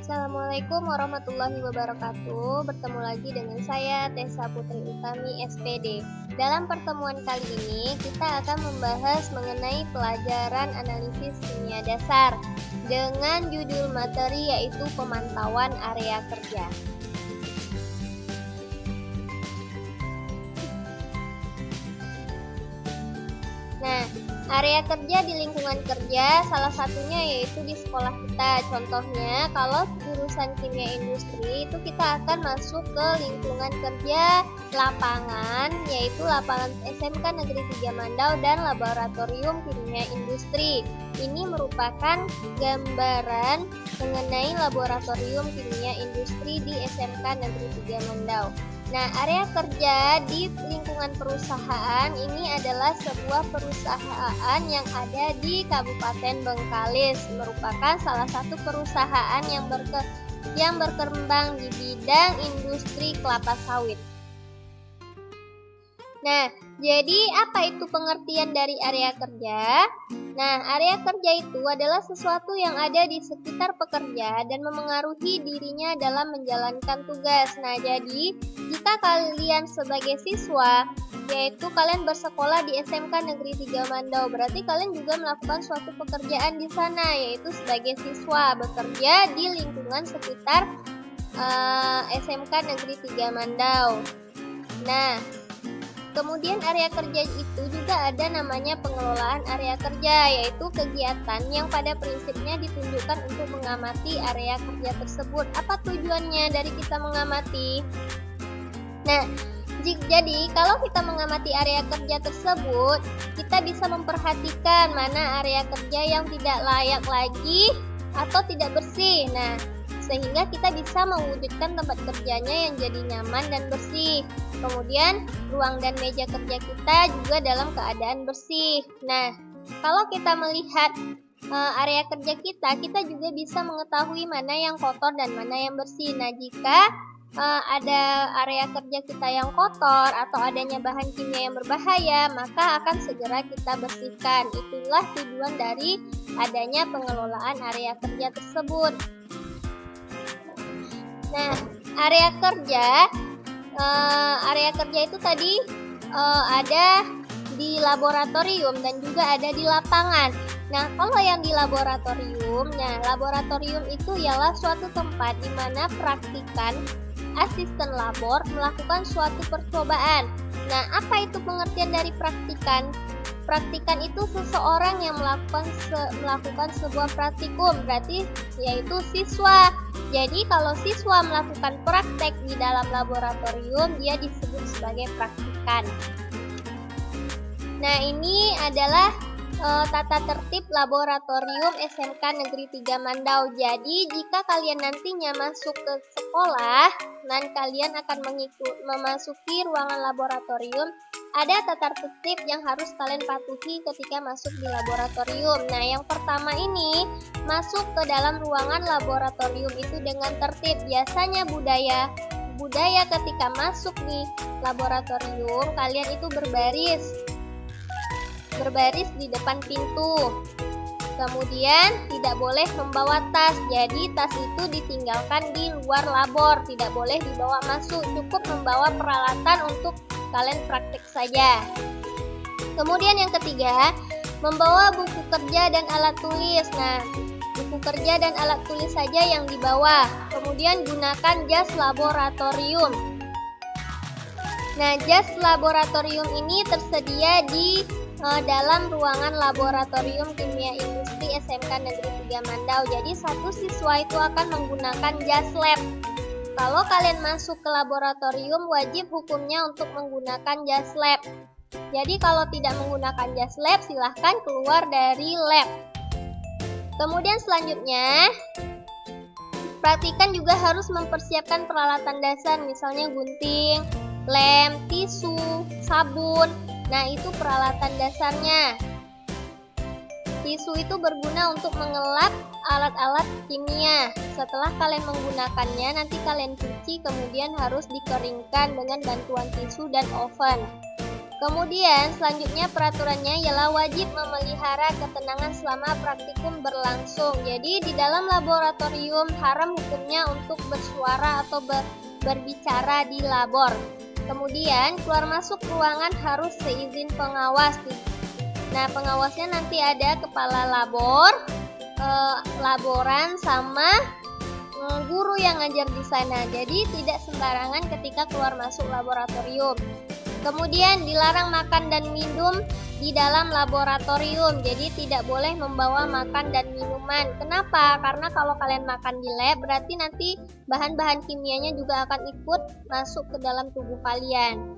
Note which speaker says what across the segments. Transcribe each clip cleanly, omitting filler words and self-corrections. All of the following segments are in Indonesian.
Speaker 1: Assalamualaikum warahmatullahi wabarakatuh. Bertemu lagi dengan saya Tessa Putri Utami SPD. Dalam pertemuan kali ini kita akan membahas mengenai pelajaran analisis kimia dasar dengan judul materi yaitu pemantauan area kerja. Nah, area kerja di lingkungan kerja salah satunya yaitu di sekolah kita. Contohnya, kalau jurusan kimia industri itu kita akan masuk ke lingkungan kerja lapangan, yaitu lapangan SMK Negeri 3 Mandau dan Laboratorium Kimia Industri. Ini merupakan gambaran mengenai Laboratorium Kimia Industri di SMK Negeri 3 Mandau. Nah, area kerja di lingkungan perusahaan ini adalah sebuah perusahaan yang ada di Kabupaten Bengkalis, merupakan salah satu perusahaan yang berkembang di bidang industri kelapa sawit. Nah, jadi apa itu pengertian dari area kerja? Nah, area kerja itu adalah sesuatu yang ada di sekitar pekerja dan memengaruhi dirinya dalam menjalankan tugas. Nah, jadi jika kalian sebagai siswa, yaitu kalian bersekolah di SMK Negeri 3 Mandau, berarti kalian juga melakukan suatu pekerjaan di sana, yaitu sebagai siswa bekerja di lingkungan sekitar SMK Negeri 3 Mandau. Nah, kemudian area kerja itu juga ada namanya pengelolaan area kerja, yaitu kegiatan yang pada prinsipnya ditunjukkan untuk mengamati area kerja tersebut. Apa tujuannya dari kita mengamati? Nah, jadi kalau kita mengamati area kerja tersebut, kita bisa memperhatikan mana area kerja yang tidak layak lagi atau tidak bersih. Nah, sehingga kita bisa mewujudkan tempat kerjanya yang jadi nyaman dan bersih. Kemudian ruang dan meja kerja kita juga dalam keadaan bersih. Nah, kalau kita melihat area kerja kita juga bisa mengetahui mana yang kotor dan mana yang bersih. Nah, jika ada area kerja kita yang kotor atau adanya bahan kimia yang berbahaya, maka akan segera kita bersihkan. Itulah tujuan dari adanya pengelolaan area kerja tersebut. Nah, area kerja itu tadi ada di laboratorium dan juga ada di lapangan. Nah, kalau yang di laboratorium itu ialah suatu tempat di mana praktikan asisten labor melakukan suatu percobaan. Nah, apa itu pengertian dari praktikan? Praktikan itu seseorang yang melakukan sebuah praktikum, berarti yaitu siswa. Jadi kalau siswa melakukan praktek di dalam laboratorium, dia disebut sebagai praktikan. Nah, ini adalah tata tertib laboratorium SMK Negeri 3 Mandau. Jadi jika kalian nantinya masuk ke sekolah dan kalian akan memasuki ruangan laboratorium, ada tata tertib yang harus kalian patuhi ketika masuk di laboratorium. Nah, yang pertama ini, masuk ke dalam ruangan laboratorium itu dengan tertib. Biasanya budaya ketika masuk di laboratorium, kalian itu berbaris di depan pintu. Kemudian tidak boleh membawa tas, jadi tas itu ditinggalkan di luar labor, tidak boleh dibawa masuk, cukup membawa peralatan untuk kalian praktik saja. Kemudian yang ketiga, membawa buku kerja dan alat tulis. Nah, buku kerja dan alat tulis saja yang dibawa. Kemudian gunakan jas laboratorium. Nah, jas laboratorium ini tersedia di dalam ruangan laboratorium kimia industri SMK Negeri 3 Mandau. Jadi satu siswa itu akan menggunakan jas lab. Kalau kalian masuk ke laboratorium, wajib hukumnya untuk menggunakan jas lab. Jadi kalau tidak menggunakan jas lab, silahkan keluar dari lab. Kemudian selanjutnya, praktikan juga harus mempersiapkan peralatan dasar, misalnya gunting, lem, tisu, sabun. Nah, itu peralatan dasarnya. Tisu itu berguna untuk mengelap alat-alat kimia. Setelah kalian menggunakannya, nanti kalian cuci, kemudian harus dikeringkan dengan bantuan tisu dan oven. Kemudian selanjutnya peraturannya ialah wajib memelihara ketenangan selama praktikum berlangsung. Jadi di dalam laboratorium haram hukumnya untuk bersuara atau berbicara di labor. Kemudian keluar masuk ruangan harus seizin pengawas. Nah, pengawasnya nanti ada kepala labor, laboran sama guru yang ngajar di sana. Jadi tidak sembarangan ketika keluar masuk laboratorium. Kemudian dilarang makan dan minum di dalam laboratorium. Jadi tidak boleh membawa makan dan minuman. Kenapa? Karena kalau kalian makan di lab berarti nanti bahan-bahan kimianya juga akan ikut masuk ke dalam tubuh kalian.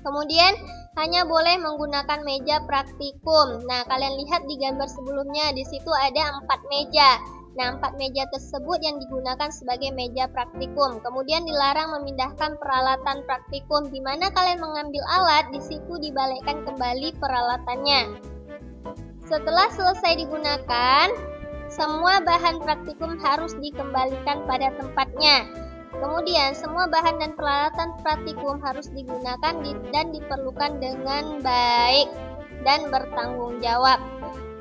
Speaker 1: Kemudian hanya boleh menggunakan meja praktikum. Nah, kalian lihat di gambar sebelumnya, di situ ada 4 meja. Nah, 4 meja tersebut yang digunakan sebagai meja praktikum. Kemudian dilarang memindahkan peralatan praktikum. Di mana kalian mengambil alat, di situ dibalikkan kembali peralatannya. Setelah selesai digunakan, semua bahan praktikum harus dikembalikan pada tempatnya. Kemudian semua bahan dan peralatan praktikum harus digunakan dan diperlukan dengan baik dan bertanggung jawab.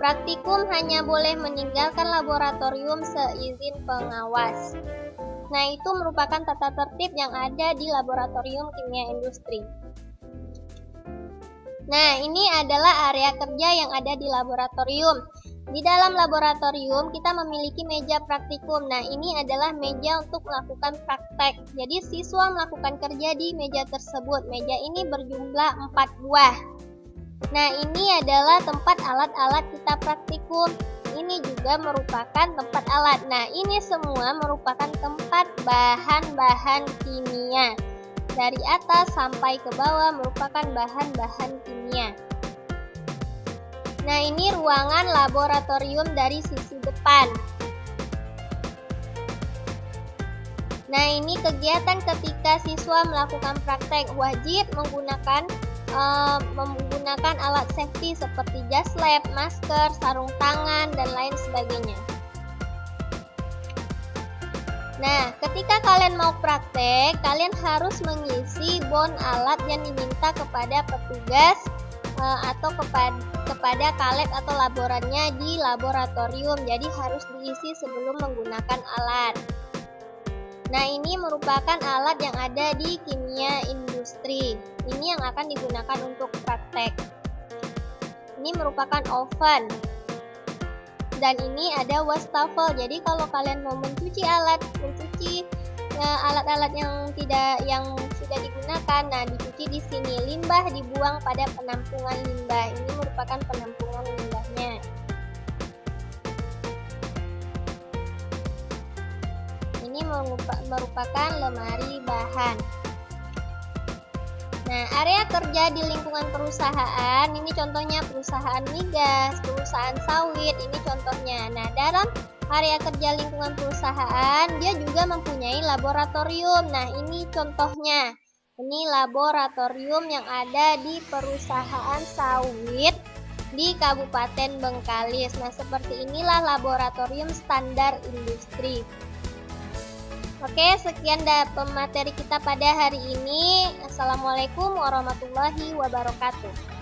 Speaker 1: Praktikum hanya boleh meninggalkan laboratorium seizin pengawas. Nah, itu merupakan tata tertib yang ada di laboratorium kimia industri. Nah, ini adalah area kerja yang ada di laboratorium. Di dalam laboratorium kita memiliki meja praktikum. Nah, ini adalah meja untuk melakukan praktek. Jadi siswa melakukan kerja di meja tersebut. Meja ini berjumlah 4 buah. Nah, ini adalah tempat alat-alat kita praktikum. Ini juga merupakan tempat alat. Nah, ini semua merupakan tempat bahan-bahan kimia. Dari atas sampai ke bawah merupakan bahan-bahan kimia. Nah, ini ruangan laboratorium dari sisi depan. Nah, ini kegiatan ketika siswa melakukan praktek. Wajib menggunakan alat safety seperti jas lab, masker, sarung tangan, dan lain sebagainya. Nah, ketika kalian mau praktek, kalian harus mengisi bon alat yang diminta kepada petugas atau kepada kaleb atau laborannya di laboratorium. Jadi harus diisi sebelum menggunakan alat. Nah, ini merupakan alat yang ada di kimia industri. Ini yang akan digunakan untuk praktek. Ini merupakan oven. Dan ini ada wastafel. Jadi kalau kalian mau mencuci alat-alat yang sudah digunakan, nah dicuci di sini. Limbah dibuang pada penampungan limbah. Ini merupakan penampungan limbahnya. Ini merupakan lemari bahan. Nah, area kerja di lingkungan perusahaan, ini contohnya perusahaan migas, perusahaan sawit, ini contohnya. Nah, dalam area kerja lingkungan perusahaan, dia juga mempunyai laboratorium. Nah, ini contohnya. Ini laboratorium yang ada di perusahaan sawit di Kabupaten Bengkalis. Nah, seperti inilah laboratorium standar industri. Oke, sekian materi kita pada hari ini. Assalamualaikum warahmatullahi wabarakatuh.